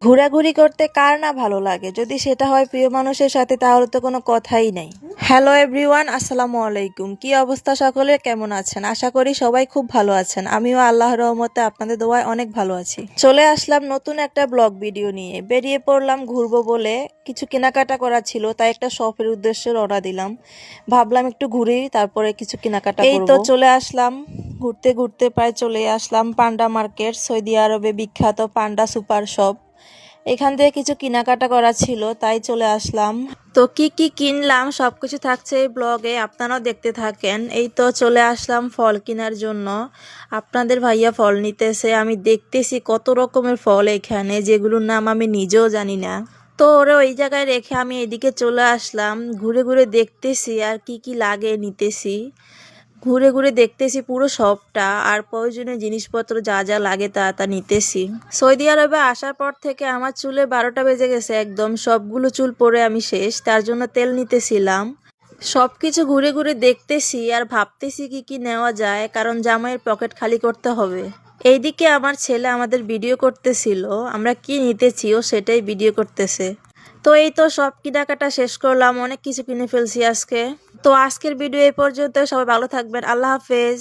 ঘোরাঘুরি করতে কার না ভালো লাগে, যদি সেটা হয় প্রিয় মানুষের সাথে তাহলে তো কোনো কথাই নেই। হ্যালো এভরিওয়ান, আসসালামু আলাইকুম। কি অবস্থা সকলে, কেমন আছেন? আশা করি সবাই খুব ভালো আছেন। আমিও আল্লাহর রহমতে আপনাদের দোয়ায় অনেক ভালো আছি। চলে আসলাম নতুন একটা ব্লগ ভিডিও নিয়ে। বেরিয়ে পড়লাম ঘুরবো বলে, কিছু কেনাকাটা করা ছিল, তাই একটা শপের উদ্দেশ্যে রওনা দিলাম। ভাবলাম একটু ঘুরি, তারপরে কিছু কেনাকাটা করব। এই তো চলে আসলাম, ঘুরতে ঘুরতে প্রায় চলে আসলাম পান্ডা মার্কেট, সৌদি আরবে বিখ্যাত পান্ডা সুপার শপ। এখান থেকে কিছু কেনাকাটা করা ছিল, তাই চলে আসলাম। তো কি কি কিনলাম সবকিছু থাকছে এই ব্লগে, আপনারাও দেখতে থাকেন। এই তো চলে আসলাম ফল কেনার জন্য। আপনাদের ভাইয়া ফল নিতেছে, আমি দেখতেছি কত রকমের ফল এখানে, যেগুলোর নাম আমি নিজেও জানি না। তো ওরা ওই জায়গায় রেখে আমি এদিকে চলে আসলাম, ঘুরে ঘুরে দেখতেছি আর কি কি লাগে নিতেছি। ঘুরে ঘুরে দেখতেছি পুরো শপটা, আর প্রয়োজনীয় জিনিসপত্র যা যা লাগে তা তা নিতেছি। সৌদি আরবে আসার পর থেকে আমার চুলে 12টা বেজে গেছে একদম, সবগুলো চুল পরে আমি শেষ, তার জন্য তেল নিতেছিলাম। সবকিছু ঘুরে ঘুরে দেখতেছি আর ভাবতেছি কি কি নেওয়া যায়, কারণ জামাইয়ের পকেট খালি করতে হবে। এইদিকে আমার ছেলে আমাদের ভিডিও করতেছিল, আমরা কি নিতেছি ও সেটাই ভিডিও করতেছে। তো এই তো সব কেনাকাটা শেষ করলাম, অনেক কিছু কিনে ফেলছি আজকে। তো আজকের ভিডিও এই পর্যন্ত, সবাই ভালো থাকবেন, আল্লাহ হাফেজ।